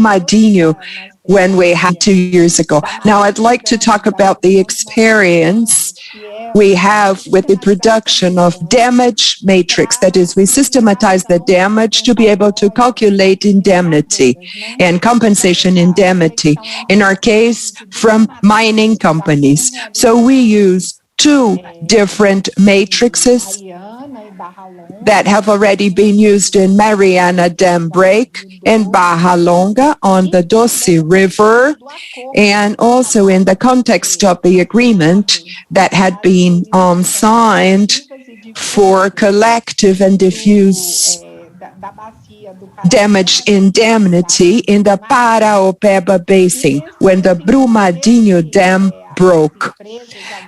Brumadinho when we had 2 years ago. Now, I'd like to talk about the experience we have with the production of damage matrix. That is, we systematize the damage to be able to calculate indemnity and compensation indemnity, in our case, from mining companies. So we use 2 different matrices that have already been used in Mariana Dam Break and Barra Longa on the Doce River, and also in the context of the agreement that had been signed for collective and diffuse damage indemnity in the Paraopeba Basin when the Brumadinho Dam broke.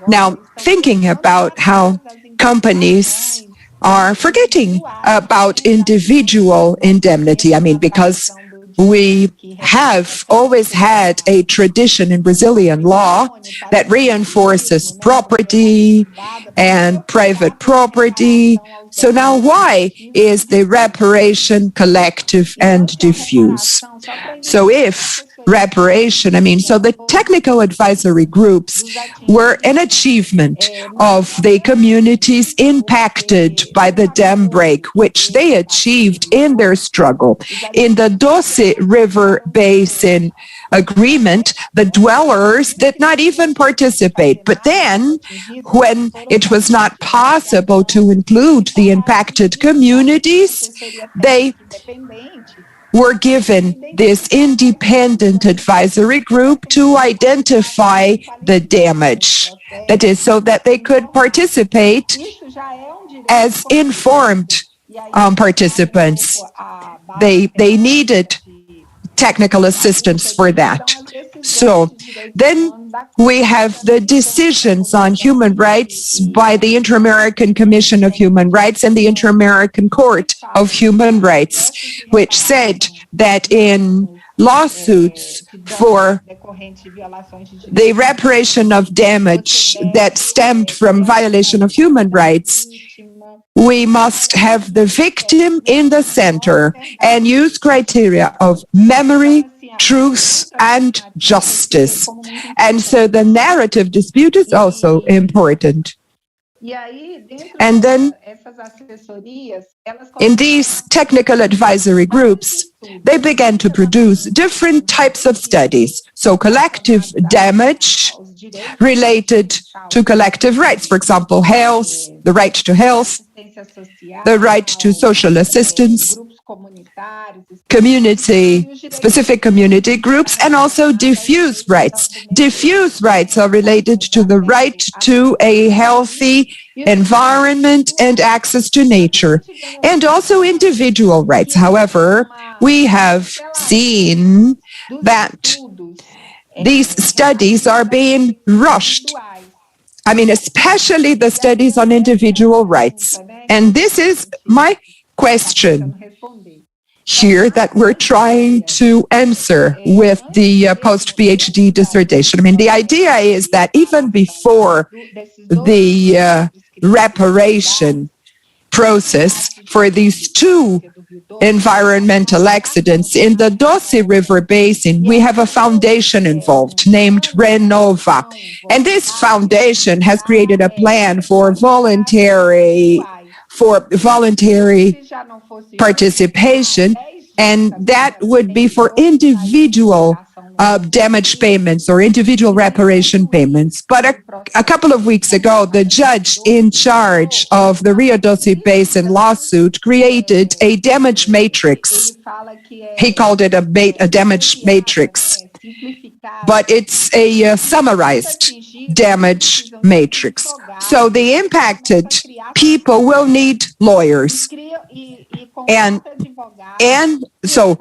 Now, thinking about how companies are forgetting about individual indemnity. I mean, because we have always had a tradition in Brazilian law that reinforces property and private property. So now why is the reparation collective and diffuse? So if reparation, so the technical advisory groups were an achievement of the communities impacted by the dam break, which they achieved in their struggle. In the Doce River Basin agreement, the dwellers did not even participate. But then, when it was not possible to include the impacted communities, they were given this independent advisory group to identify the damage. That is, so that they could participate as informed participants. They needed technical assistance for that. So then we have the decisions on human rights by the Inter-American Commission of Human Rights and the Inter-American Court of Human Rights, which said that in lawsuits for the reparation of damage that stemmed from violation of human rights, we must have the victim in the center and use criteria of memory, truth, and justice. And so the narrative dispute is also important. And then, in these technical advisory groups, they began to produce different types of studies. So collective damage related to collective rights, for example, health, the right to health, the right to social assistance, specific community groups, and also diffuse rights. Diffuse rights are related to the right to a healthy environment and access to nature, and also individual rights. However, we have seen that these studies are being rushed. Especially the studies on individual rights. And this is my question here that we're trying to answer with the post-PhD dissertation. The idea is that even before the reparation process for these 2 environmental accidents in the Doce River Basin, we have a foundation involved named Renova. And this foundation has created a plan for voluntary participation, and that would be for individual damage payments or individual reparation payments. But a couple of weeks ago, the judge in charge of the Rio Doce Basin lawsuit created a damage matrix. He called it a damage matrix, but it's a summarized damage matrix. So the impacted people will need lawyers. And so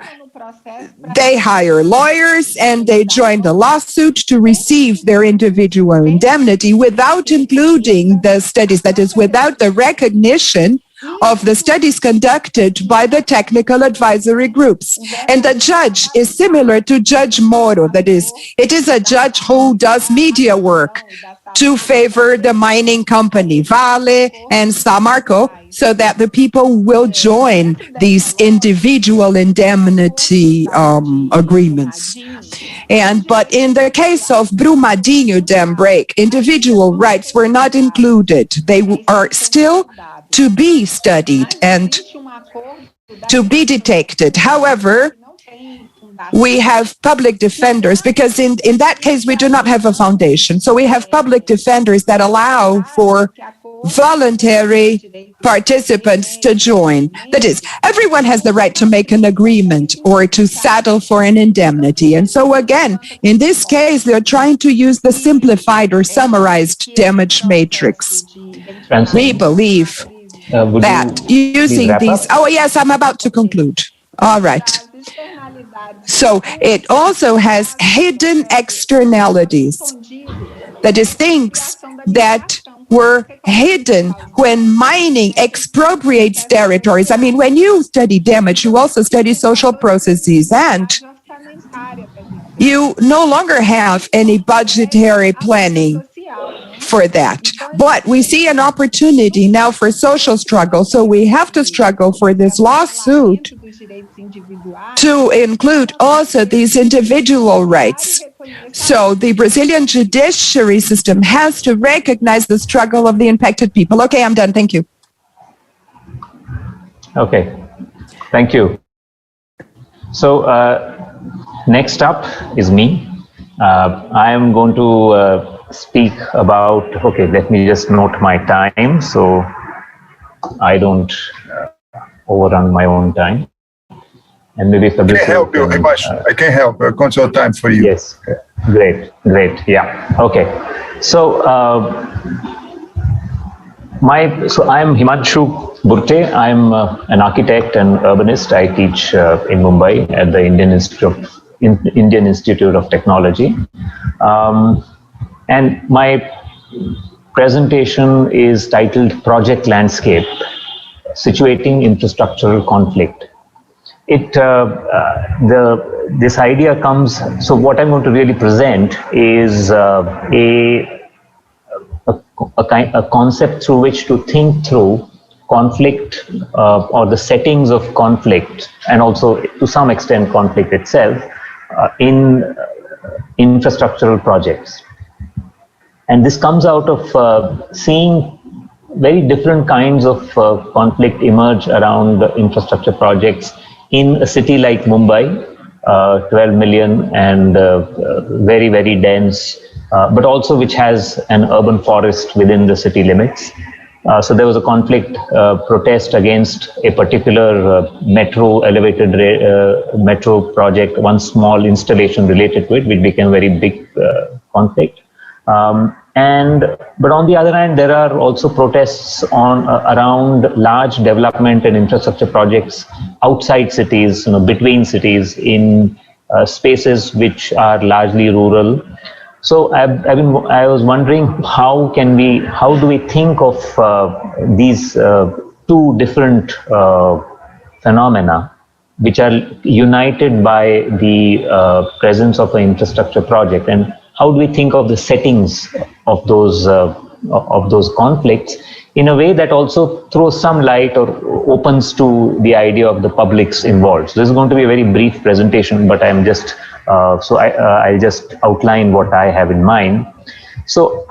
they hire lawyers and they join the lawsuit to receive their individual indemnity without including the studies, that is, without the recognition of the studies conducted by the technical advisory groups. And the judge is similar to Judge Moro, that is, it is a judge who does media work to favor the mining company, Vale and Samarco, so that the people will join these individual indemnity agreements. But in the case of Brumadinho dam break, individual rights were not included. They are still to be studied and to be detected. However, we have public defenders, because in that case we do not have a foundation. So we have public defenders that allow for voluntary participants to join. That is, everyone has the right to make an agreement or to settle for an indemnity. And so again, in this case, they're trying to use the simplified or summarized damage matrix. We believe that using these... Oh, yes, I'm about to conclude. All right. So it also has hidden externalities. That is, things that were hidden when mining expropriates territories. I mean, when you study damage, you also study social processes, and you no longer have any budgetary planning for that. But we see an opportunity now for social struggle, so we have to struggle for this lawsuit to include also these individual rights. So the Brazilian judiciary system has to recognize the struggle of the impacted people. Okay, I'm done. Thank you. Okay, thank you. So next up is me. I am going to speak about, okay, let me just note my time so I don't overrun my own time. And maybe Fabrizio I can help you, I can help. Control time for you. Yes, great, yeah, okay. So, I'm Himanshu Burte. I'm an architect and urbanist. I teach in Mumbai at the Indian Institute of Technology. And my presentation is titled Project Landscape, Situating Infrastructural Conflict. This idea comes, so what I'm going to really present is a concept through which to think through conflict or the settings of conflict, and also to some extent conflict itself in infrastructural projects. And this comes out of seeing very different kinds of conflict emerge around infrastructure projects in a city like Mumbai, 12 million and very, very dense, but also which has an urban forest within the city limits. So there was a conflict protest against a particular metro elevated metro project, one small installation related to it, which became a very big conflict. But on the other hand, there are also protests around large development and infrastructure projects outside cities, between cities, in spaces which are largely rural. So I was wondering, how do we think of these two different phenomena, which are united by the presence of an infrastructure project, and how do we think of the settings of those conflicts in a way that also throws some light or opens to the idea of the publics involved. So this is going to be a very brief presentation, but I'm just I'll just outline what I have in mind. So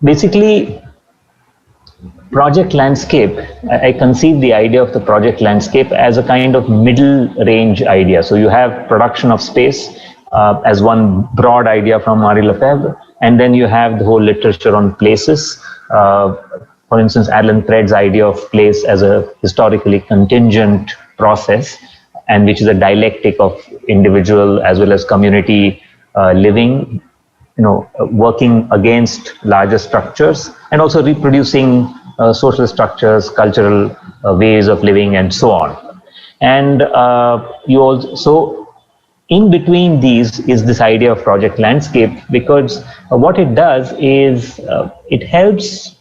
basically, project landscape, I conceive the idea of the project landscape as a kind of middle range idea. So you have production of space as one broad idea from Henri Lefebvre, and then you have the whole literature on places. For instance, Alan Thread's idea of place as a historically contingent process, and which is a dialectic of individual as well as community living, working against larger structures, and also reproducing social structures, cultural ways of living, and so on. And you also, in between these is this idea of project landscape, because what it does is it helps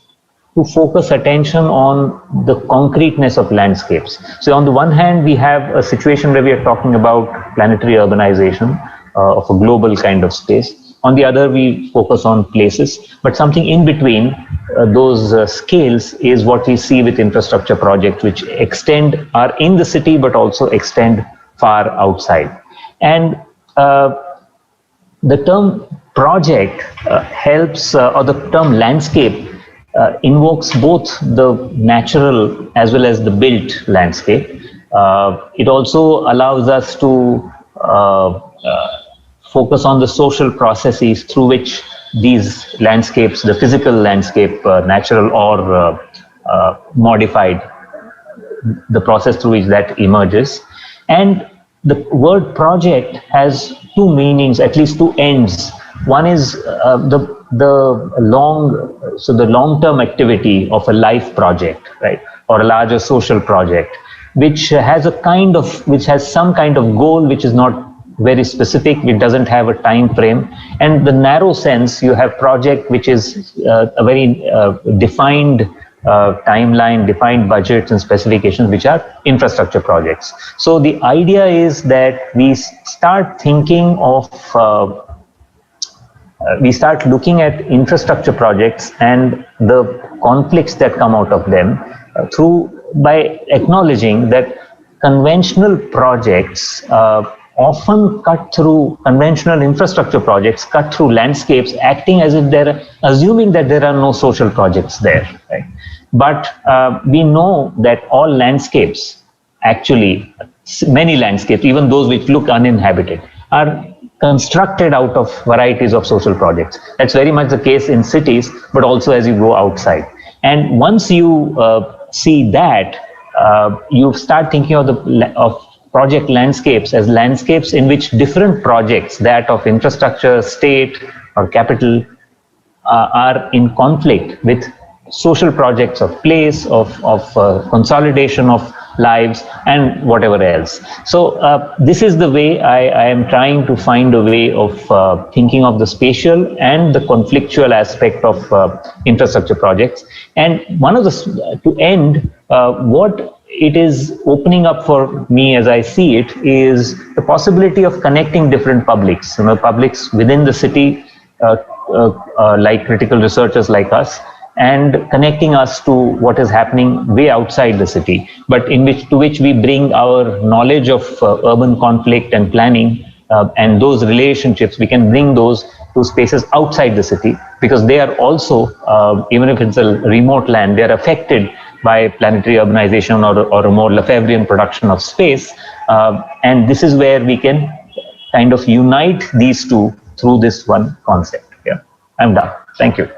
to focus attention on the concreteness of landscapes. So on the one hand, we have a situation where we are talking about planetary urbanization of a global kind of space. On the other, we focus on places, but something in between those scales is what we see with infrastructure projects, which are in the city, but also extend far outside. And the term project helps, or the term landscape invokes both the natural as well as the built landscape. It also allows us to focus on the social processes through which these landscapes, the physical landscape, natural or modified, the process through which that emerges. And the word project has two meanings, at least two ends. One is the long-term activity of a life project, right, or a larger social project, which has some kind of goal which is not very specific. It doesn't have a time frame. And the narrow sense, you have project which is a very defined timeline, defined budgets and specifications, which are infrastructure projects. So the idea is that we start thinking of we start looking at infrastructure projects and the conflicts that come out of them by acknowledging that conventional projects often conventional infrastructure projects cut through landscapes, acting as if assuming that there are no social projects there, right? But we know that all landscapes, actually, many landscapes, even those which look uninhabited, are constructed out of varieties of social projects. That's very much the case in cities, but also as you go outside. And once you see that, you start thinking of project landscapes as landscapes in which different projects, that of infrastructure, state, or capital, are in conflict with social projects of place, of consolidation of lives, and whatever else. So this is the way I am trying to find a way of thinking of the spatial and the conflictual aspect of infrastructure projects. And to end, what it is opening up for me as I see it is the possibility of connecting different publics, publics within the city, like critical researchers like us, and connecting us to what is happening way outside the city, but to which we bring our knowledge of urban conflict and planning, and those relationships, we can bring those to spaces outside the city, because they are also, even if it's a remote land, they are affected by planetary urbanization or a more Lefebvrean production of space. And this is where we can kind of unite these two through this one concept. Yeah, I'm done. Thank you.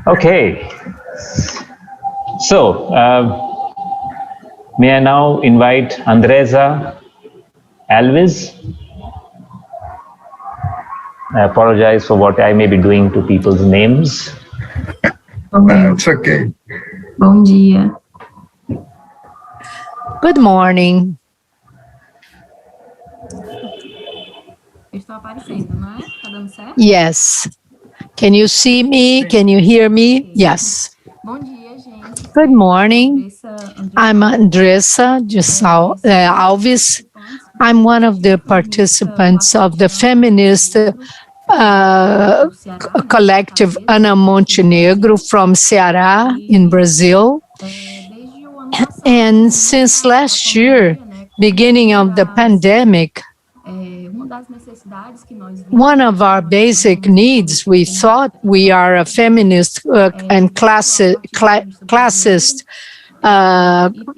Okay, so may I now invite Andresa Alves. I apologize for what I may be doing to people's names. It's okay. Bom dia. Good morning. Estou aparecendo, não é? Tá dando certo? Yes. Can you see me? Can you hear me? Yes. Bom dia, gente. Good morning. I'm Andressa Alves. I'm one of the participants of the feminist collective Ana Montenegro from Ceará in Brazil. And since last year, beginning of the pandemic, one of our basic needs, we thought we are a feminist and classist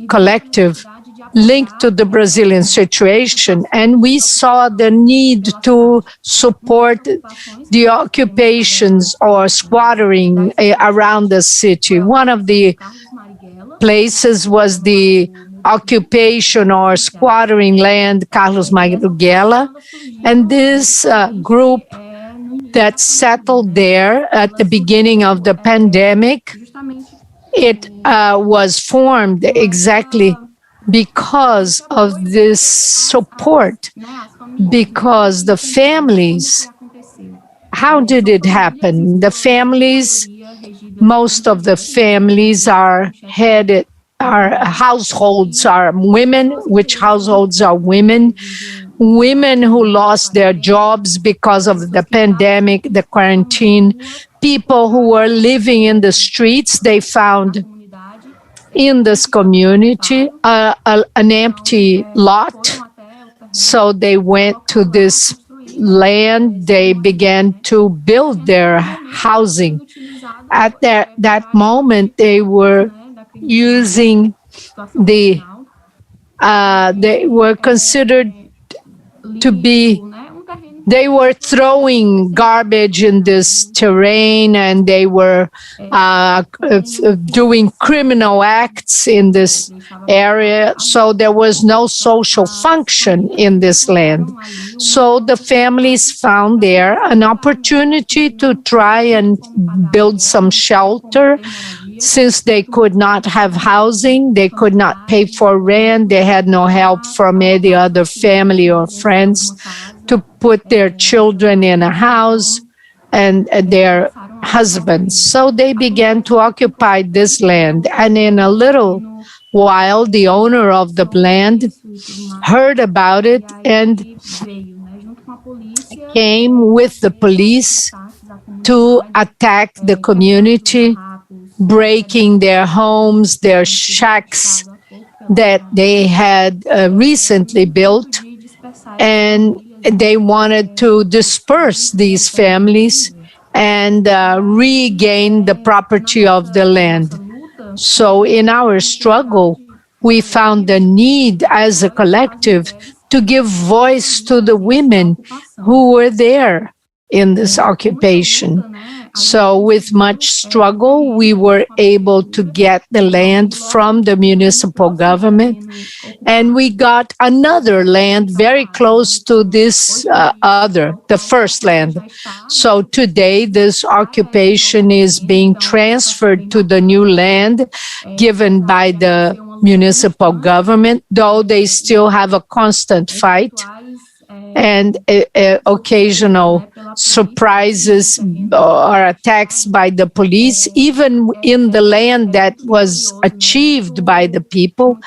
collective linked to the Brazilian situation, and we saw the need to support the occupations or squattering around the city. One of the places was the occupation or squattering land, Carlos Marighella, and this group that settled there at the beginning of the pandemic, it was formed exactly because of this support, because the families how did it happen? The families, most of the families are headed, our households are women, which households are women who lost their jobs because of the pandemic, the quarantine, people who were living in the streets. They found in this community an empty lot. So they went to this land, they began to build their housing. At that moment, they were using they were considered to be, they were throwing garbage in this terrain, and they were doing criminal acts in this area. So there was no social function in this land. So the families found there an opportunity to try and build some shelter. Since they could not have housing, they could not pay for rent, they had no help from any other family or friends to put their children in a house and their husbands. So they began to occupy this land. And in a little while, the owner of the land heard about it and came with the police to attack the community, breaking their homes, their shacks that they had recently built. And they wanted to disperse these families and regain the property of the land. So in our struggle, we found the need as a collective to give voice to the women who were there in this occupation. So with much struggle, we were able to get the land from the municipal government, and we got another land very close to this the first land. So today, this occupation is being transferred to the new land given by the municipal government, though they still have a constant fight and occasional surprises or attacks by the police, even in the land that was achieved by the people.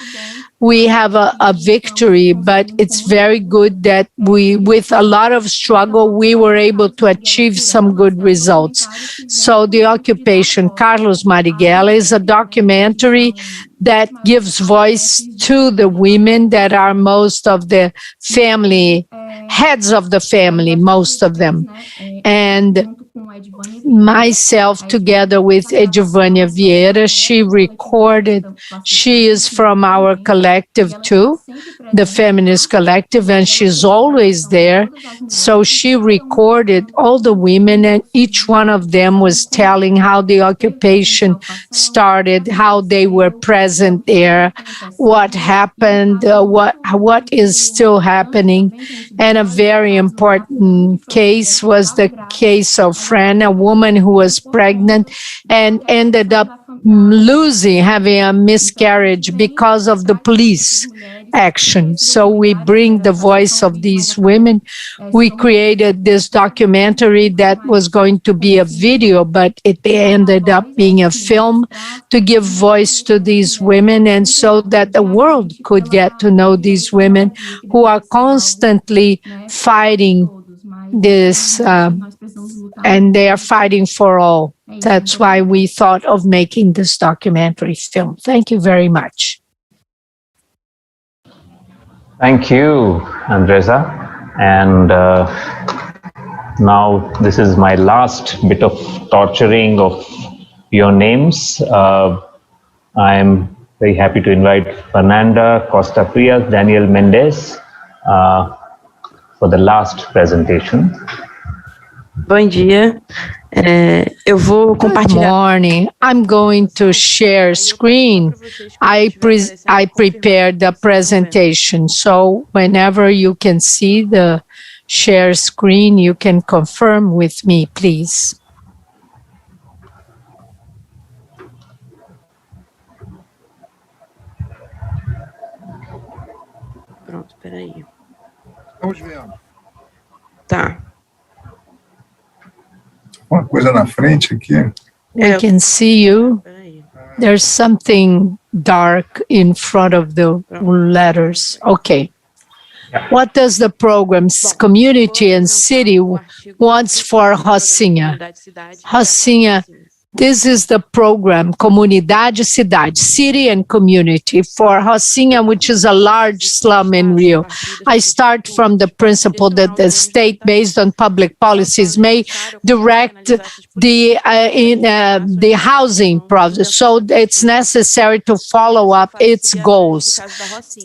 We have a victory, but it's very good that with a lot of struggle, we were able to achieve some good results. So the occupation, Carlos Marighella, is a documentary that gives voice to the women that are most of the family, heads of the family, most of them. And myself, together with Edivânia Vieira, she recorded, she is from our collective too, the feminist collective, and she's always there. So she recorded all the women, and each one of them was telling how the occupation started, how they were present there, what happened, what is still happening. And a very important case was the case of Fran, a woman who was pregnant and ended up having a miscarriage because of the police action. So we bring the voice of these women. We created this documentary that was going to be a video, but it ended up being a film to give voice to these women, and so that the world could get to know these women who are constantly fighting this, and they are fighting for all. That's why we thought of making this documentary film. Thank you very much. Thank you, Andresa. And now this is my last bit of torturing of your names. I'm very happy to invite Fernanda Costa Frias, Daniel Mendes for the last presentation. Bom dia. Eu vou compartilhar. Good morning. I'm going to share screen. I prepared the presentation, so whenever you can see the share screen, you can confirm with me, please. Pronto, peraí. Estamos vendo. Tá. coisa na frente aqui. We can see you. There's something dark in front of the letters. Okay. What does the program's community and city wants for Rocinha? Rocinha, this is the program, Comunidade Cidade, City and Community for Rocinha, which is a large slum in Rio. I start from the principle that the state, based on public policies, may direct the housing process. So it's necessary to follow up its goals.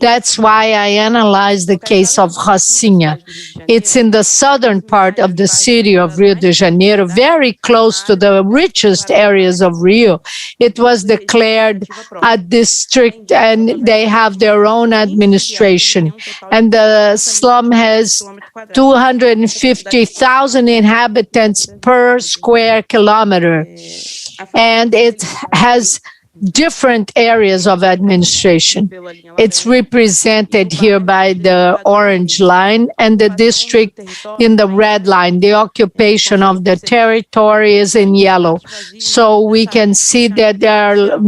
That's why I analyzed the case of Rocinha. It's in the southern part of the city of Rio de Janeiro, very close to the richest areas of Rio. It was declared a district and they have their own administration. And the slum has 250,000 inhabitants per square kilometer. And it has different areas of administration. It's represented here by the orange line and the district in the red line. The occupation of the territory is in yellow. So we can see that there are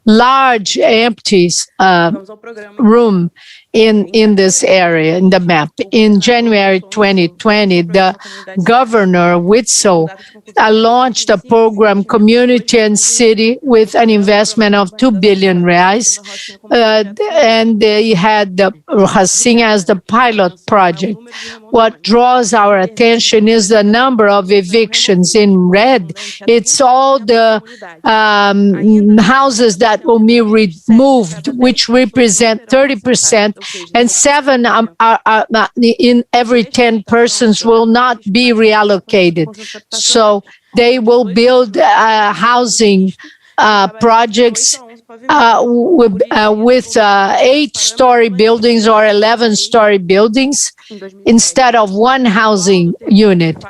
large empty room in this area, in the map. In January 2020, the governor, Witzel, launched a program, Community and City, with an investment of 2 billion reais. And they had the Rocinha as the pilot project. What draws our attention is the number of evictions in red. It's all the houses that will be removed, which represent 30%, and 7 in every 10 persons will not be reallocated. So they will build housing projects with 8-story buildings or 11-story buildings instead of one housing unit.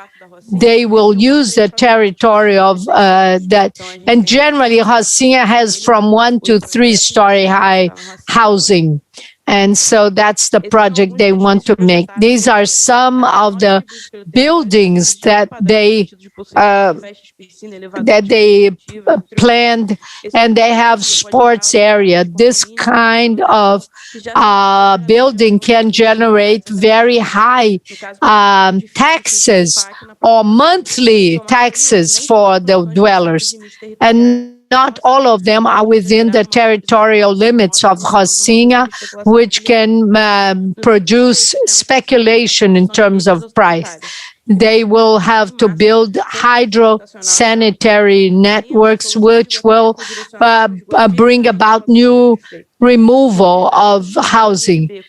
They will use the territory of that. And generally, Rocinha has from 1 to 3-story high housing. And so that's the project they want to make. These are some of the buildings that they planned, and they have sports area. This kind of building can generate very high taxes or monthly taxes for the dwellers. And not all of them are within the territorial limits of Rocinha, which can produce speculation in terms of price. They will have to build hydro-sanitary networks, which will bring about new removal of housing.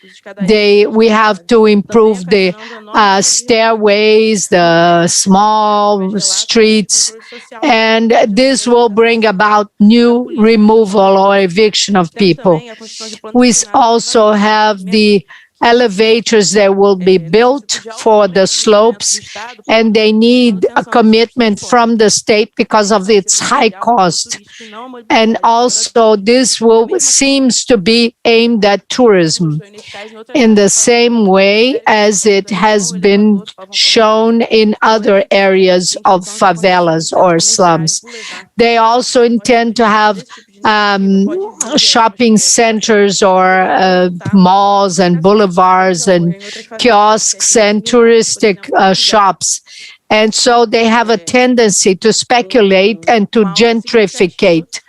We have to improve the stairways, the small streets, and this will bring about new removal or eviction of people. We also have the elevators that will be built for the slopes, and they need a commitment from the state because of its high cost. And also this seems to be aimed at tourism in the same way as it has been shown in other areas of favelas or slums. They also intend to have shopping centers or malls and boulevards and kiosks and touristic shops. And so they have a tendency to speculate and to gentrificate.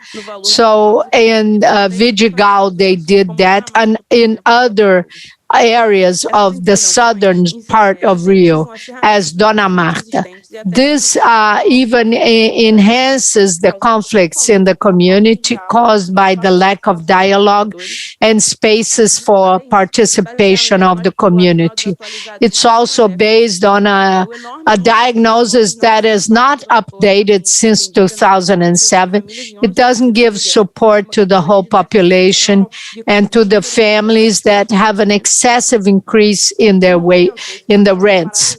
So in Vidigal, they did that, and in other areas of the southern part of Rio, as Dona Marta. This even enhances the conflicts in the community caused by the lack of dialogue and spaces for participation of the community. It's also based on a diagnosis that is not updated since 2007. It doesn't give support to the whole population and to the families that have an excessive increase in their in the rents.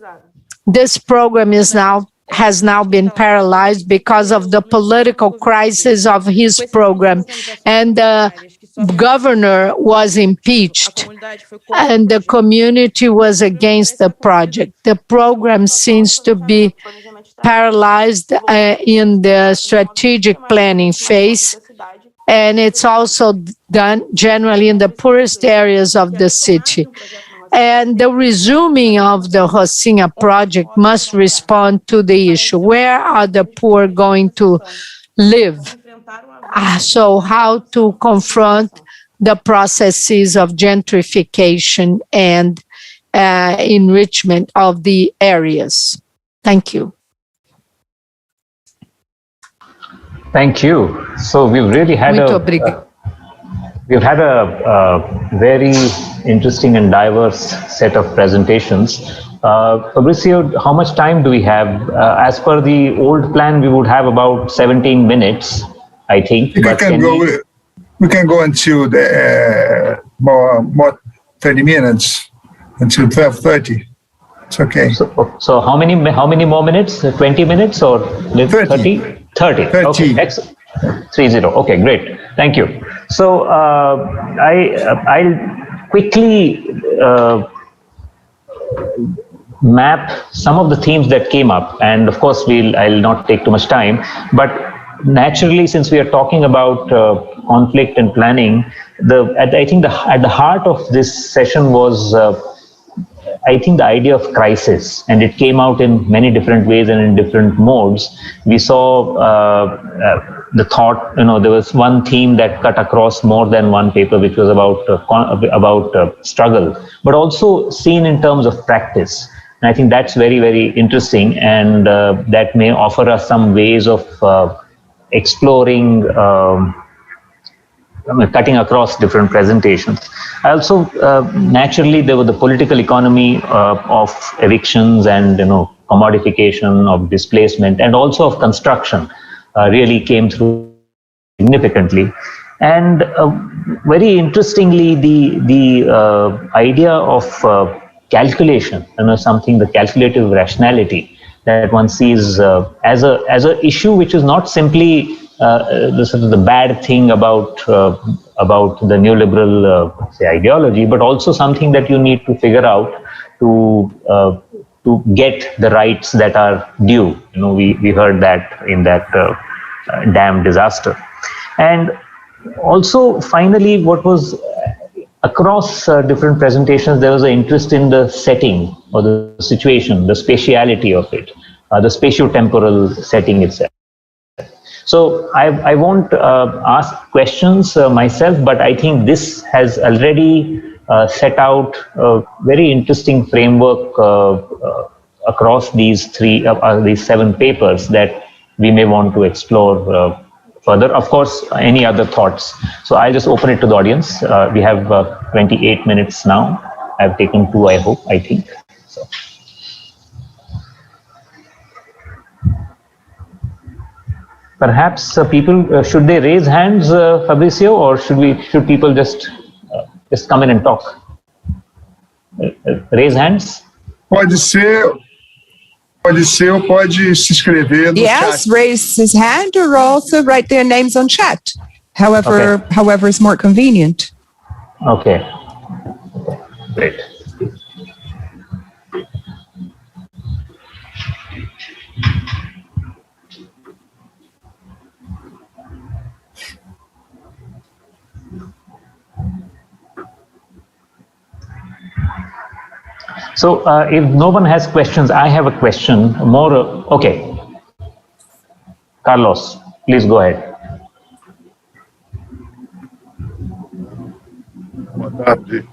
This program has now been paralyzed because of the political crisis of his program, and the governor was impeached, and the community was against the project. The program seems to be paralyzed in the strategic planning phase, and it's also done generally in the poorest areas of the city. And the resuming of the Rocinha project must respond to the issue. Where are the poor going to live? So how to confront the processes of gentrification and enrichment of the areas. Thank you. Thank you. So we've really had we've had a very interesting and diverse set of presentations. Fabricio, how much time do we have? As per the old plan, we would have about 17 minutes, I think. We can go until the more 30 minutes, until 12:30. It's okay. So how many more minutes? 20 minutes or 30? 30. Okay, excellent. 30. Okay, great. Thank you. So I'll quickly map some of the themes that came up, and of course I'll not take too much time, but naturally, since we are talking about conflict and planning, I think at the heart of this session was I think the idea of crisis, and it came out in many different ways and in different modes. We saw the thought, there was one theme that cut across more than one paper, which was about struggle, but also seen in terms of practice. And I think that's very, very interesting, and that may offer us some ways of exploring, cutting across different presentations. Also, naturally, there was the political economy of evictions and commodification, of displacement, and also of construction really came through significantly. And very interestingly, the idea of calculation, something, the calculative rationality that one sees as a issue which is not simply the bad thing about the neoliberal say ideology, but also something that you need to figure out to get the rights that are due. We heard that in that dam disaster. And also, finally, what was across different presentations, there was an interest in the setting or the situation, the spatiality of it, the spatio-temporal setting itself. So I won't ask questions myself, but I think this has already set out a very interesting framework across these these 7 papers that we may want to explore further. Of course, any other thoughts? So I'll just open it to the audience. We have 28 minutes now. I've taken 2, I think. So. Perhaps people, should they raise hands, Fabricio, or should people just come in and talk? Raise hands? Pode ser, ou pode se inscrever no Yes, chat. raise his hand or also write their names on chat. However is more convenient. Okay. Great. So if no one has questions, I have a question. Okay. Carlos, please go ahead. Boa tarde.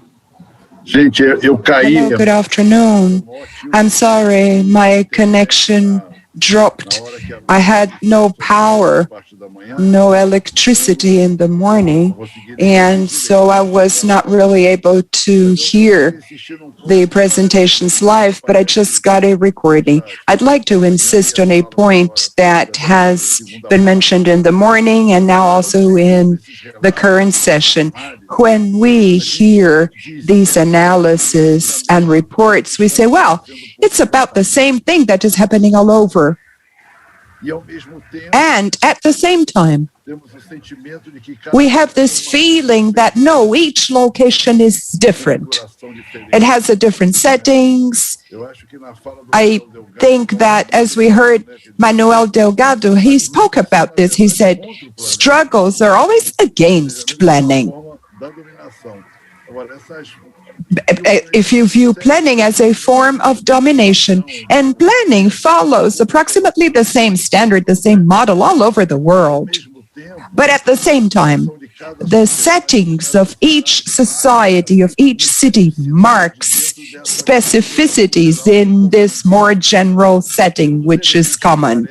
Gente, eu caí. Hello, good afternoon. I'm sorry, my connection dropped. I had no power, no electricity in the morning, and so I was not really able to hear the presentations live, but I just got a recording. I'd like to insist on a point that has been mentioned in the morning and now also in the current session. When we hear these analyses and reports, we say, well, it's about the same thing that is happening all over. And at the same time, we have this feeling that no, each location is different. It has a different settings. I think that as we heard Manuel Delgado, he spoke about this. He said struggles are always against planning. If you view planning as a form of domination, and planning follows approximately the same standard, the same model all over the world. But at the same time, the settings of each society, of each city, marks specificities in this more general setting, which is common.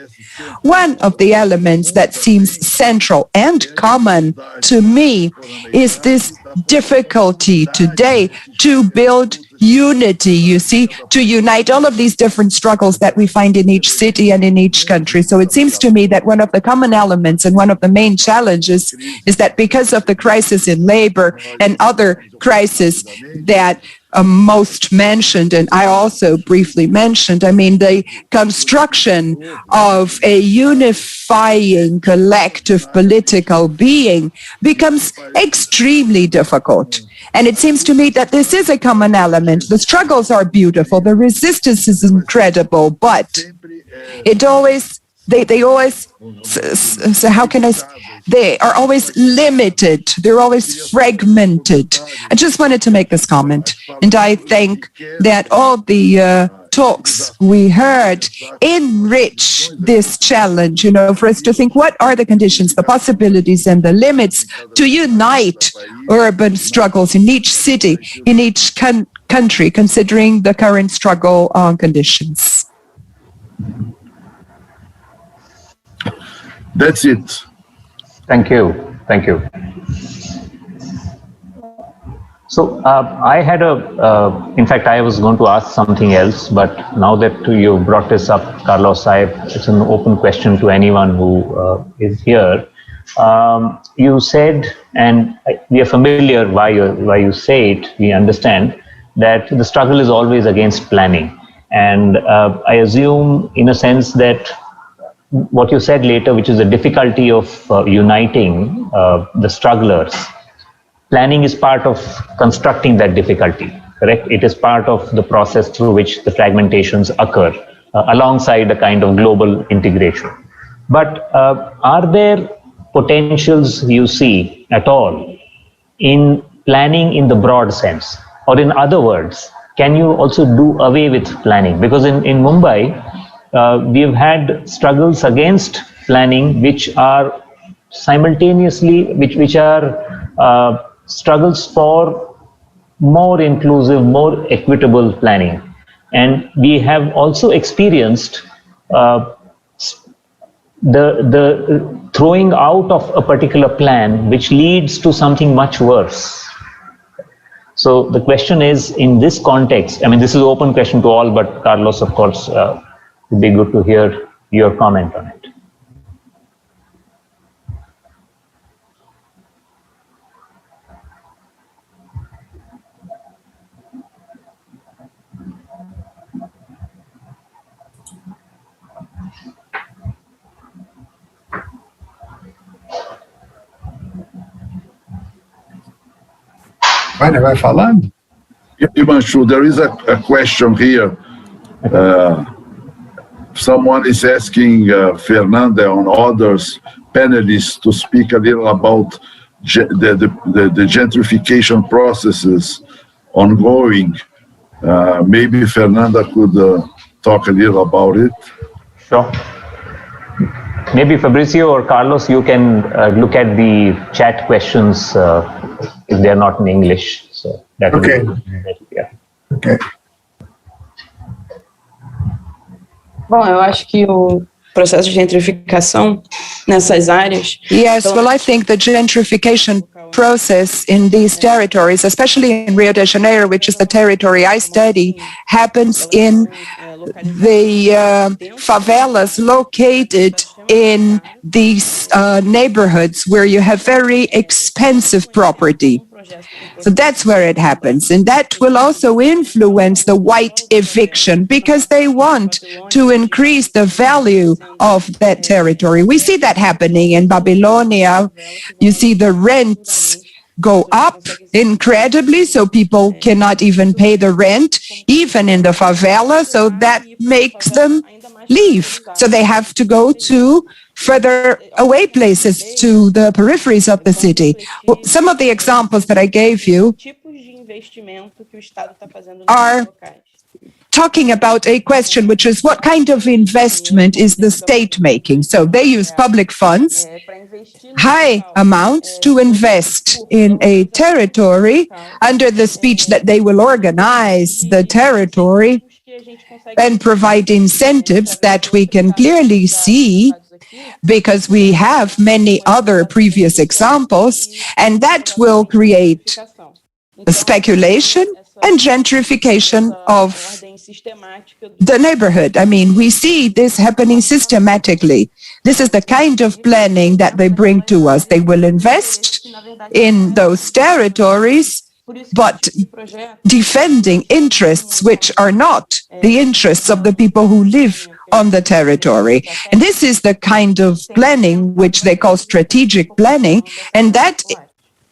One of the elements that seems central and common to me is this difficulty today to build unity, you see, to unite all of these different struggles that we find in each city and in each country. So it seems to me that one of the common elements and one of the main challenges is that because of the crisis in labor and other crises that most mentioned, and I also briefly mentioned, I mean, the construction of a unifying collective political being becomes extremely difficult. And it seems to me that this is a common element. The struggles are beautiful, the resistance is incredible, but it always, they always, so how can I say? They are always limited. They're always fragmented. I just wanted to make this comment. And I think that all the talks we heard enrich this challenge, you know, for us to think what are the conditions, the possibilities, and the limits to unite urban struggles in each city, in each country, considering the current struggle conditions. That's it. Thank you. Thank you. So I had in fact, I was going to ask something else, but now that you brought this up, Carlos, it's an open question to anyone who is here. You said, and we are familiar why you say it, we understand that the struggle is always against planning. And I assume in a sense that what you said later, which is the difficulty of uniting the strugglers, planning is part of constructing that difficulty, correct? It is part of the process through which the fragmentations occur alongside a kind of global integration. But are there potentials you see at all in planning in the broad sense? Or in other words, can you also do away with planning? Because in Mumbai, we've had struggles against planning which are simultaneously, which are struggles for more inclusive, more equitable planning. And we have also experienced the throwing out of a particular plan which leads to something much worse. So the question is, in this context, I mean, this is an open question to all, but Carlos, of course, it would be good to hear your comment on it. Vai falando? Ivanchu, there is a question here. Someone is asking Fernanda and others panelists to speak a little about the gentrification processes ongoing. Maybe Fernanda could talk a little about it. Sure. Maybe Fabrizio or Carlos, you can look at the chat questions if they're not in English. So that okay. Yeah. Okay. Bom, eu acho que o processo de gentrificação nessas áreas. Yes, well, I think the gentrification process in these territories, especially in Rio de Janeiro, which is the territory I study, happens in the favelas located in these neighborhoods where you have very expensive property. So that's where it happens. And that will also influence the white eviction because they want to increase the value of that territory. We see that happening in Babylonia. You see the rents go up incredibly, so people cannot even pay the rent, even in the favela, so that makes them leave. So they have to go to further away places, to the peripheries of the city. Well, some of the examples that I gave you are talking about a question, which is what kind of investment is the state making? So they use public funds, high amounts, to invest in a territory under the speech that they will organize the territory and provide incentives that we can clearly see because we have many other previous examples, and that will create speculation and gentrification of the neighborhood. I mean, we see this happening systematically. This is the kind of planning that they bring to us. They will invest in those territories, but defending interests which are not the interests of the people who live on the territory. And this is the kind of planning which they call strategic planning, and that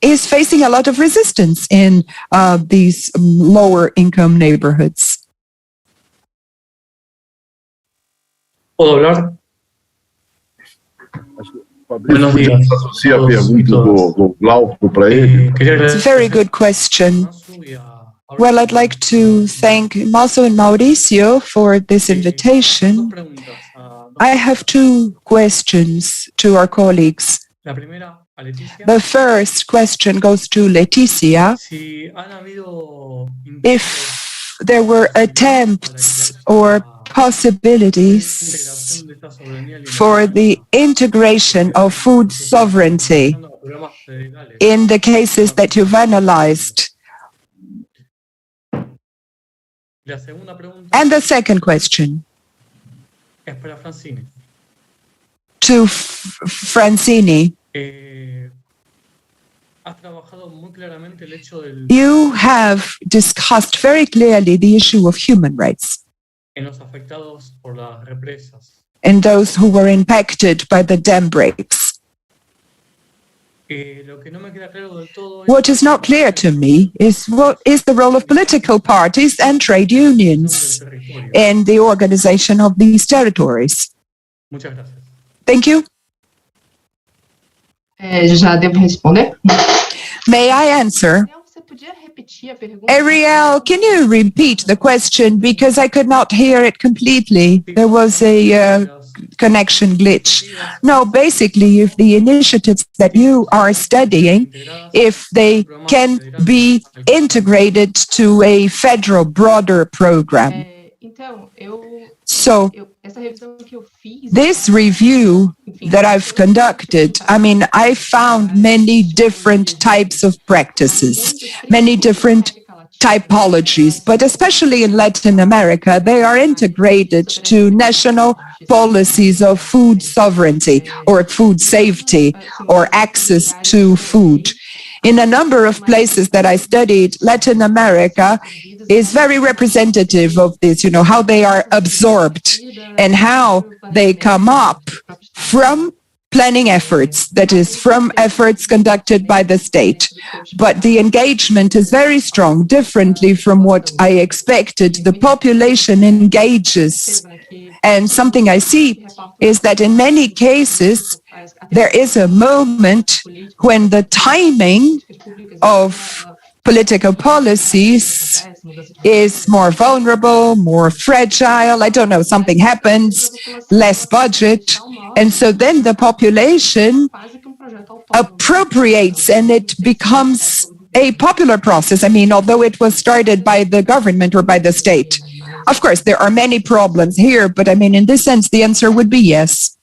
is facing a lot of resistance in these lower income neighborhoods. ¿Puedo hablar? Buenos días. Associa a pergunta do Glauco para ele. It's a very good question. Well, I'd like to thank Marcio and Mauricio for this invitation. I have two questions to our colleagues. The first question goes to Leticia. If there were attempts or possibilities for the integration of food sovereignty in the cases that you've analyzed. And the second question to Francini. You have discussed very clearly the issue of human rights and those who were impacted by the dam breaks. What is not clear to me is what is the role of political parties and trade unions in the organization of these territories. Thank you. Já devo responder? May I answer? Ariel, can you repeat the question because I could not hear it completely? There was a connection glitch. No, basically, if the initiatives that you are studying, if they can be integrated to a federal broader program. So, this review that I've conducted, I mean, I found many different types of practices, many different typologies, but especially in Latin America, they are integrated to national policies of food sovereignty or food safety or access to food. In a number of places that I studied, Latin America is very representative of this, you know, how they are absorbed and how they come up from planning efforts, that is, from efforts conducted by the state. But the engagement is very strong, differently from what I expected. The population engages. And something I see is that in many cases, there is a moment when the timing of political policies is more vulnerable, more fragile. I don't know, something happens, less budget. And so then the population appropriates and it becomes a popular process. I mean, although it was started by the government or by the state. Of course, there are many problems here, but I mean, in this sense, the answer would be yes.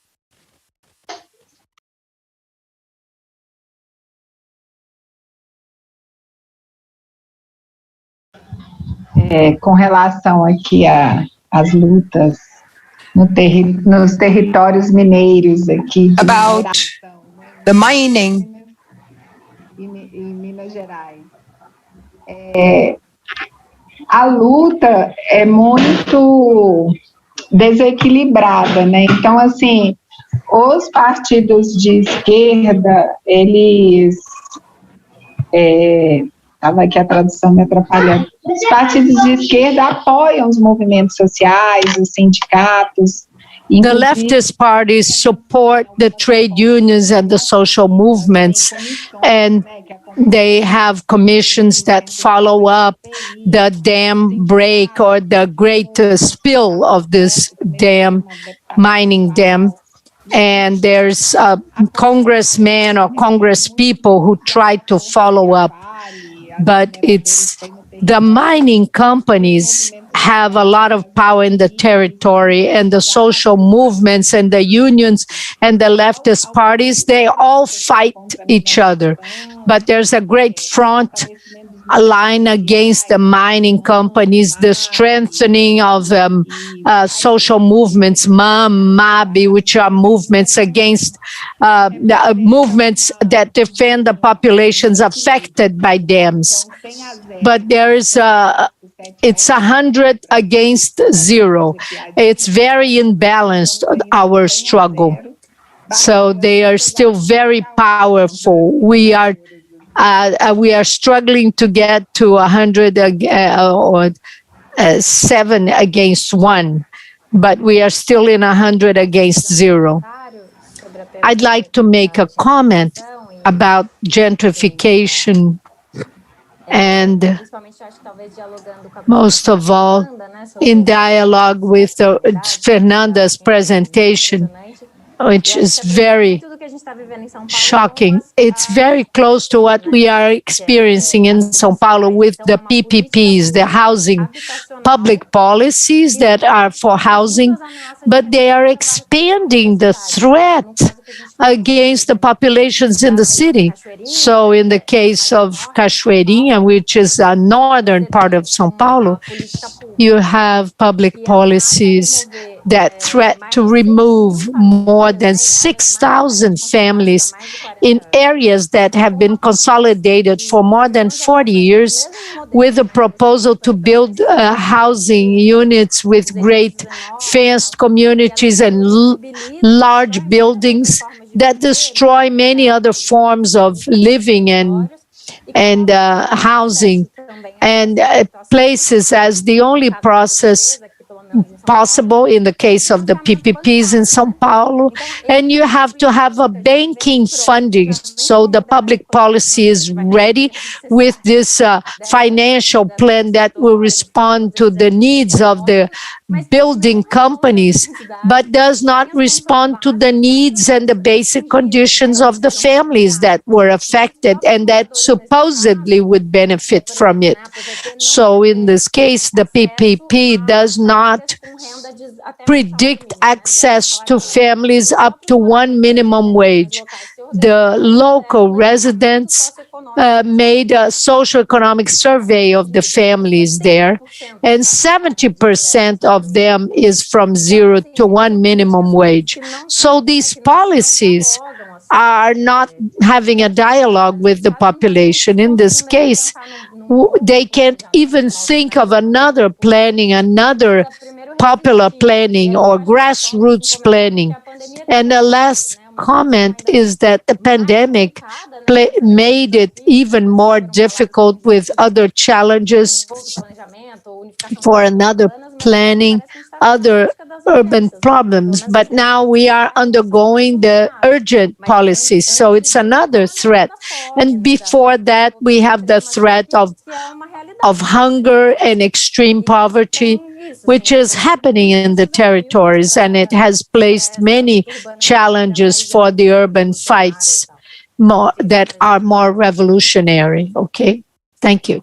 Com relação aqui às lutas nos territórios mineiros aqui. About the mining em Minas Gerais. a luta é muito desequilibrada, né? Então, assim, os partidos de esquerda, eles... Estava aqui a tradução me atrapalhando. Os partidos de esquerda apoiam os movimentos sociais, os sindicatos. The leftist parties support the trade unions and the social movements, and they have commissions that follow up the dam break or the great spill of this dam, mining dam. And there's congressmen or congresspeople who try to follow up. But it's the mining companies have a lot of power in the territory, and the social movements and the unions and the leftist parties, they all fight each other. But there's a great front, a line against the mining companies, the strengthening of social movements, MAM, MABI, which are movements against movements that defend the populations affected by dams. But there is it's 100 against 0. It's very imbalanced, our struggle. So they are still very powerful. We are struggling to get to 100 or 7 against 1, but we are still in 100 against 0. I'd like to make a comment about gentrification, and most of all, in dialogue with Fernanda's presentation, which is very shocking. It's very close to what we are experiencing in São Paulo with the PPPs, the housing public policies that are for housing, but they are expanding the threat against the populations in the city. So in the case of Cachoeirinha, which is a northern part of São Paulo, you have public policies that threat to remove more than 6,000 families in areas that have been consolidated for more than 40 years, with a proposal to build housing units with great fenced communities and large buildings that destroy many other forms of living and housing, and places as the only process possible in the case of the PPPs in São Paulo. And you have to have a banking funding, so the public policy is ready with this financial plan that will respond to the needs of the building companies, but does not respond to the needs and the basic conditions of the families that were affected and that supposedly would benefit from it. So in this case, the PPP does not predict access to families up to one minimum wage. The local residents made a socioeconomic survey of the families there, and 70% of them is from 0 to 1 minimum wage. So these policies are not having a dialogue with the population. In this case, they can't even think of another planning, another popular planning or grassroots planning. And the last comment is that the pandemic made it even more difficult with other challenges for another planning, other urban problems. But now we are undergoing the urgent policies, so it's another threat. And before that, we have the threat of hunger and extreme poverty, which is happening in the territories, and it has placed many challenges for the urban fights that are more revolutionary. Okay, thank you.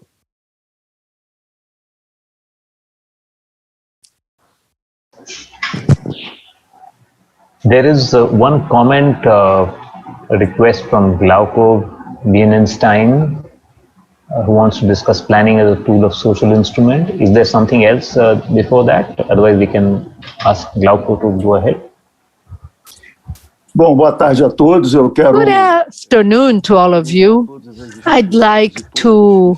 There is one comment, a request from Glauco Bienenstein, who wants to discuss planning as a tool of social instrument. Is there something else before that? Otherwise, we can ask Glauco to go ahead. Bom, boa tarde a todos. Eu quero. Good afternoon to all of you. I'd like to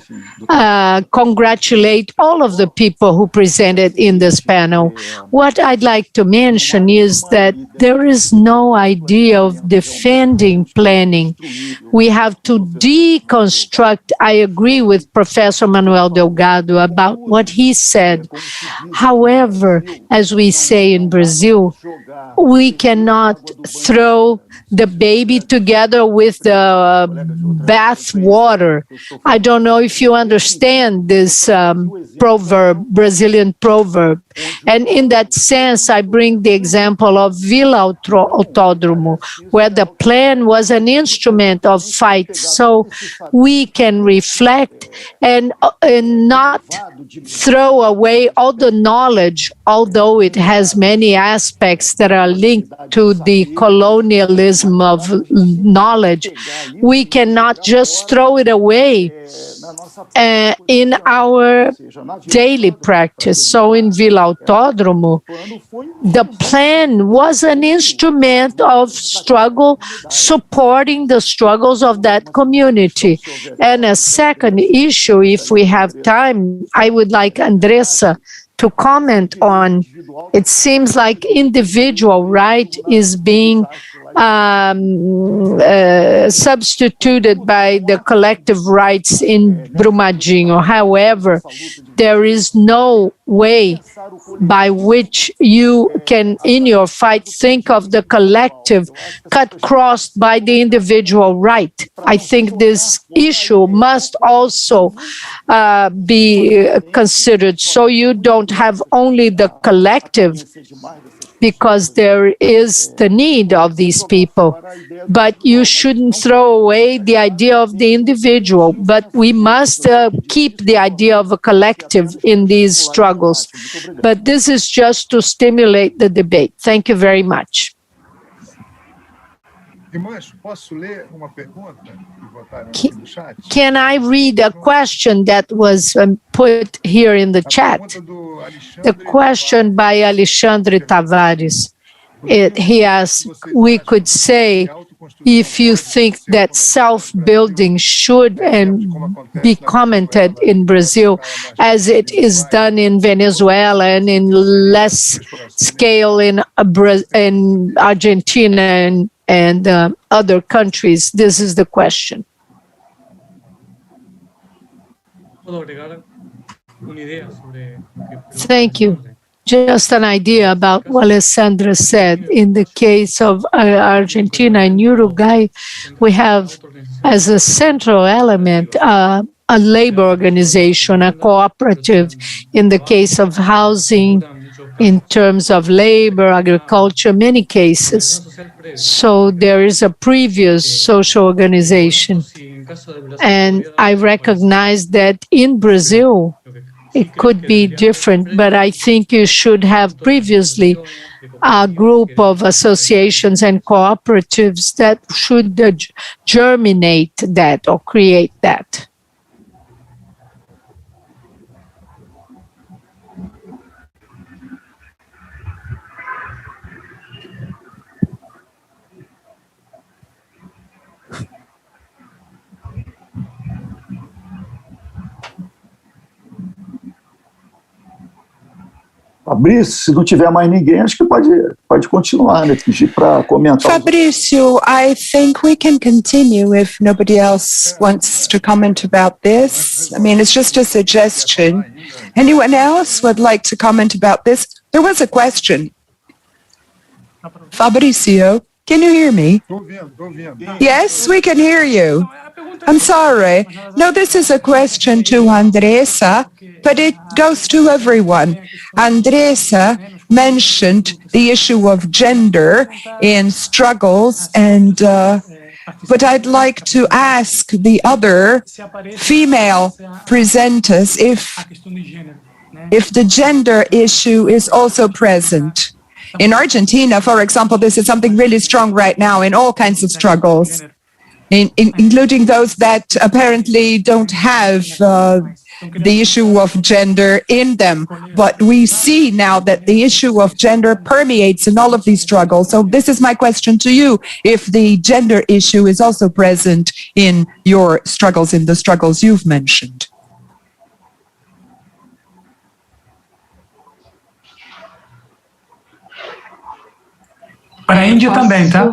congratulate all of the people who presented in this panel. What I'd like to mention is that there is no idea of defending planning. We have to deconstruct. I agree with Professor Manuel Delgado about what he said. However, as we say in Brazil, we cannot throw the baby together with the bath water. I don't know if you understand this proverb, Brazilian proverb. And in that sense, I bring the example of Vila Autódromo, where the plan was an instrument of fight. So we can reflect and not throw away all the knowledge, although it has many aspects that are linked to the colonialism of knowledge. We cannot just throw it away in our daily practice. So in Vila Autódromo, the plan was an instrument of struggle, supporting the struggles of that community. And a second issue, if we have time, I would like Andressa to comment on. It seems like individual right is being substituted by the collective rights in Brumadinho. However, there is no way by which you can, in your fight, think of the collective cut crossed by the individual right. I think this issue must also be considered. So you don't have only the collective, because there is the need of these people. But you shouldn't throw away the idea of the individual, but we must keep the idea of a collective in these struggles. But this is just to stimulate the debate. Thank you very much. Can I read a question that was put here in the chat? The question by Alexandre Tavares. He asked, we could say, if you think that self-building should be commented in Brazil as it is done in Venezuela and in less scale in Argentina and other countries. This is the question. Thank you. Just an idea about what Alessandra said. In the case of Argentina and Uruguay, we have as a central element a labor organization, a cooperative. In the case of housing, in terms of labor, agriculture, many cases. So there is a previous social organization. And I recognize that in Brazil, it could be different, but I think you should have previously a group of associations and cooperatives that should germinate that or create that. Fabrício, se não tiver mais ninguém, acho que pode continuar, né? Pedir para comentar. Fabrício, I think we can continue if nobody else wants to comment about this. I mean, it's just a suggestion. Anyone else would like to comment about this? There was a question. Fabrício, can you hear me? Yes, we can hear you. I'm sorry. No, this is a question to Andressa, but it goes to everyone. Andressa mentioned the issue of gender in struggles, and but I'd like to ask the other female presenters if the gender issue is also present. In Argentina, for example, this is something really strong right now in all kinds of struggles, including those that apparently don't have the issue of gender in them. But we see now that the issue of gender permeates in all of these struggles. So this is my question to you, if the gender issue is also present in your struggles, in the struggles you've mentioned. Para a Índia também, tá?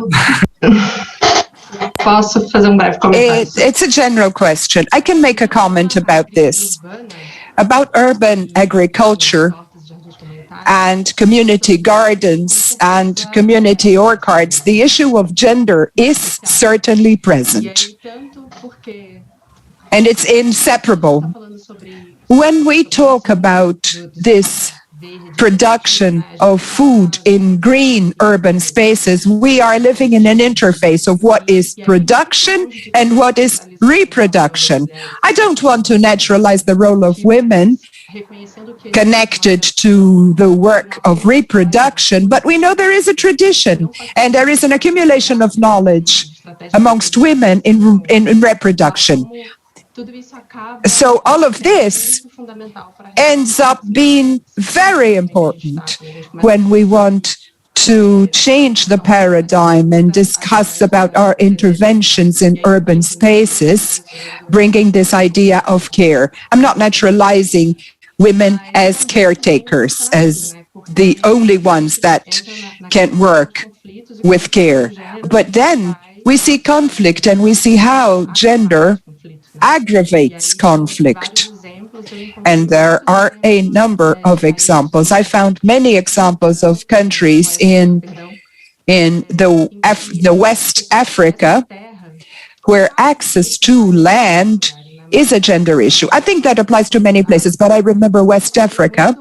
Posso fazer breve comentário? It's a general question. I can make a comment about this. About urban agriculture and community gardens and community orchards, the issue of gender is certainly present. And it's inseparable. When we talk about this production of food in green urban spaces, we are living in an interface of what is production and what is reproduction. I don't want to naturalize the role of women connected to the work of reproduction, but we know there is a tradition and there is an accumulation of knowledge amongst women in reproduction. So all of this ends up being very important when we want to change the paradigm and discuss about our interventions in urban spaces, bringing this idea of care. I'm not naturalizing women as caretakers, as the only ones that can work with care. But then we see conflict and we see how gender aggravates conflict. And there are a number of examples. I found many examples of countries in the West Africa where access to land is a gender issue. I think that applies to many places, but I remember West Africa,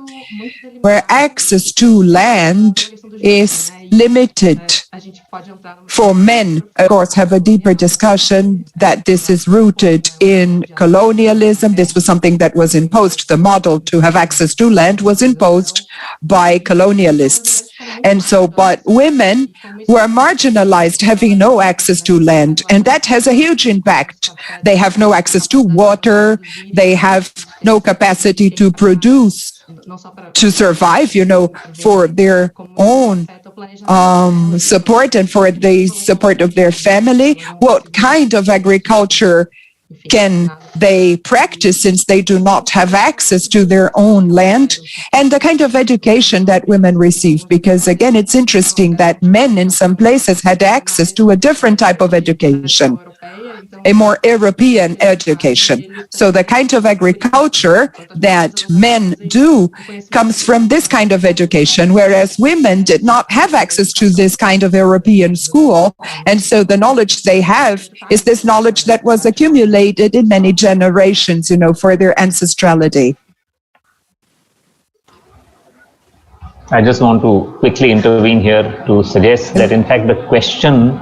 where access to land is limited for men. Of course, have a deeper discussion that this is rooted in colonialism. This was something that was imposed. The model to have access to land was imposed by colonialists. And so, but women were marginalized, having no access to land, and that has a huge impact. They have no access to water, they have no capacity to produce, to survive, for their own support and for the support of their family. What kind of agriculture can they practice since they do not have access to their own land? And the kind of education that women receive, because again, it's interesting that men in some places had access to a different type of education, a more European education. So the kind of agriculture that men do comes from this kind of education, whereas women did not have access to this kind of European school. And so the knowledge they have is this knowledge that was accumulated in many generations, for their ancestrality. I just want to quickly intervene here to suggest that in fact the question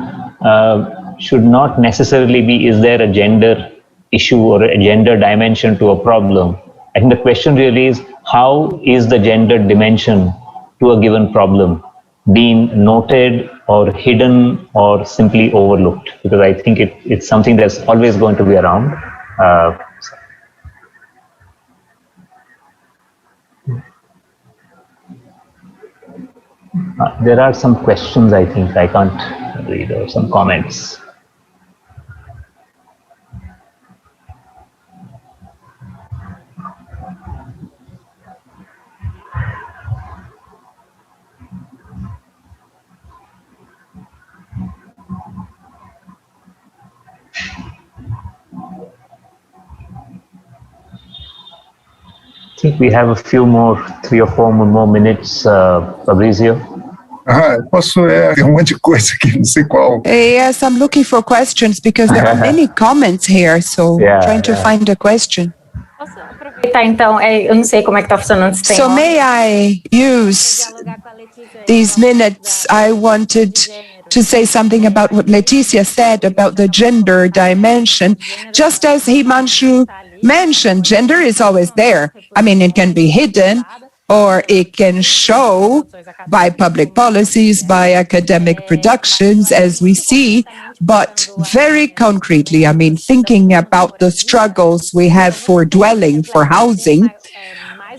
should not necessarily be, is there a gender issue or a gender dimension to a problem? I think the question really is, how is the gender dimension to a given problem being noted or hidden or simply overlooked? Because I think it's something that's always going to be around. There are some questions, I think I can't read, or some comments. I think we have a few more, 3 or 4 more minutes, Fabrizio. Posso um monte de coisa aqui, não sei qual. Yes, I'm looking for questions because there are many comments here, so trying to find a question. Posso aproveitar então, eu não sei como é que está funcionando esse tema. So may I use these minutes? I wanted to say something about what Leticia said about the gender dimension. Just as Himanshu mentioned, gender is always there. I mean, it can be hidden, or it can show by public policies, by academic productions, as we see, but very concretely, I mean, thinking about the struggles we have for dwelling, for housing,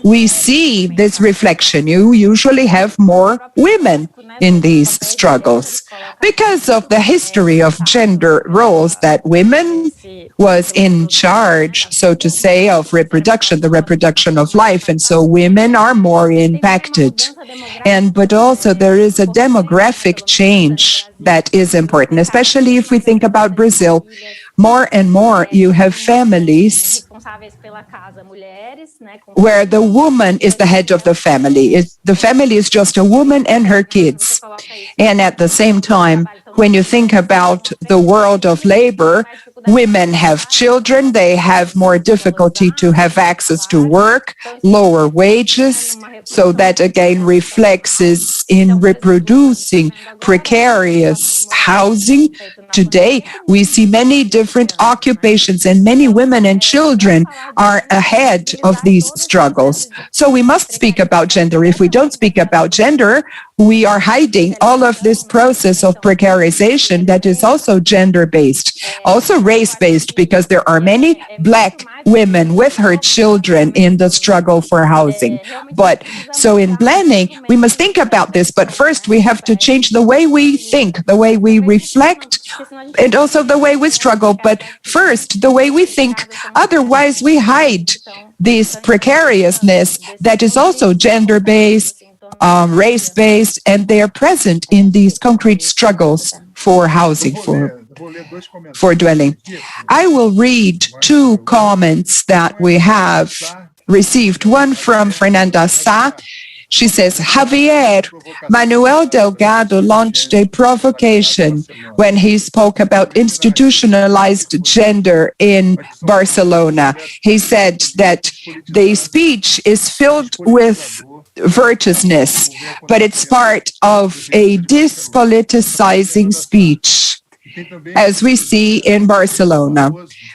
we see this reflection. You usually have more women in these struggles because of the history of gender roles, that women was in charge, so to say, of reproduction, the reproduction of life, and so women are more impacted. But also there is a demographic change that is important, especially if we think about Brazil. More and more you have families where the woman is the head of the family. The family is just a woman and her kids. And at the same time, when you think about the world of labor, women have children, they have more difficulty to have access to work, lower wages, so that again reflects in reproducing precarious housing. Today, we see many different occupations, and many women and children are ahead of these struggles. So we must speak about gender. If we don't speak about gender, we are hiding all of this process of precarization that is also gender-based, also race-based, because there are many Black women with her children in the struggle for housing. But so in planning, we must think about this, but first we have to change the way we think, the way we reflect, and also the way we struggle. But first, the way we think, otherwise we hide this precariousness that is also gender-based, race-based, and they are present in these concrete struggles for housing, for dwelling. I will read two comments that we have received. One from Fernanda Sá. She says, Javier, Manuel Delgado launched a provocation when he spoke about institutionalized gender in Barcelona. He said that the speech is filled with virtuousness, but it's part of a dispoliticizing speech, as we see in Barcelona.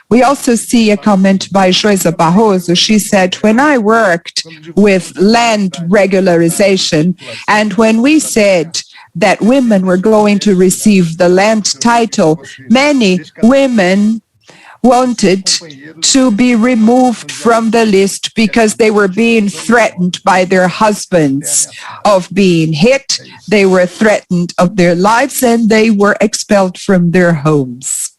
We also see a comment by Joyce Barroso. She said, when I worked with land regularization, and when we said that women were going to receive the land title, many women wanted to be removed from the list because they were being threatened by their husbands of being hit, they were threatened of their lives, and they were expelled from their homes.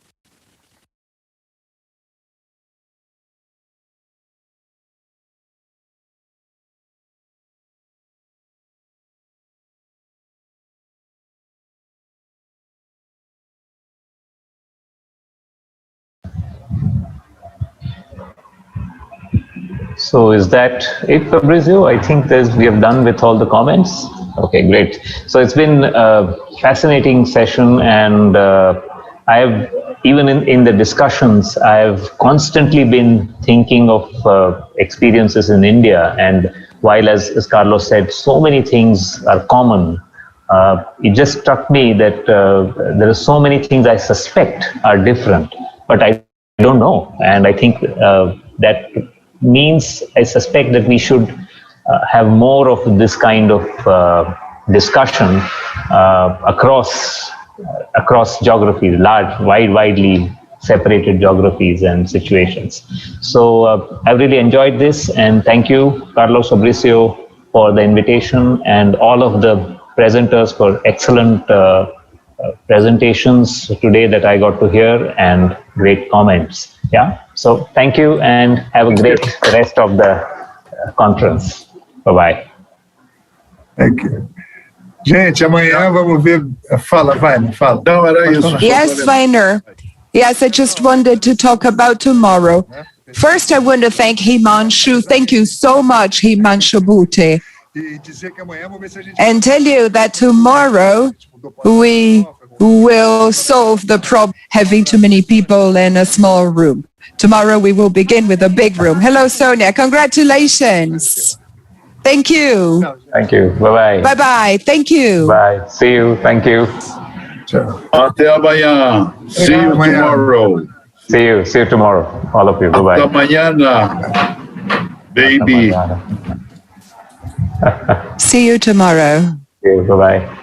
So is that it, Fabrizio? I think we have done with all the comments. Okay, great. So it's been a fascinating session, and I have, even in the discussions, I've constantly been thinking of experiences in India. And while, as Carlos said, so many things are common, it just struck me that there are so many things I suspect are different, but I don't know. And I think that means I suspect that we should have more of this kind of discussion across geographies, large, widely separated geographies and situations. So I really enjoyed this, and thank you, Carlos, Fabrizio, for the invitation, and all of the presenters for excellent presentations today that I got to hear, and great comments. Yeah, so thank you, and have a great rest of the conference. Bye-bye. Thank you. Gente, amanhã vamos ver. Fala, Weiner, fala. Não, era isso. Yes, Weiner. Yes, I just wanted to talk about tomorrow. First, I want to thank Himanshu. Thank you so much, Himanshu Bute. And tell you that tomorrow we will solve the problem having too many people in a small room. Tomorrow we will begin with a big room. Hello, Sonia. Congratulations. Thank you. Thank you. Bye-bye. Bye-bye. Thank you. Bye. See you. Thank you. Até amanhã. See you tomorrow. See you tomorrow. All of you. Bye-bye. Hasta mañana, baby. Hasta mañana. See you tomorrow. Okay, bye-bye.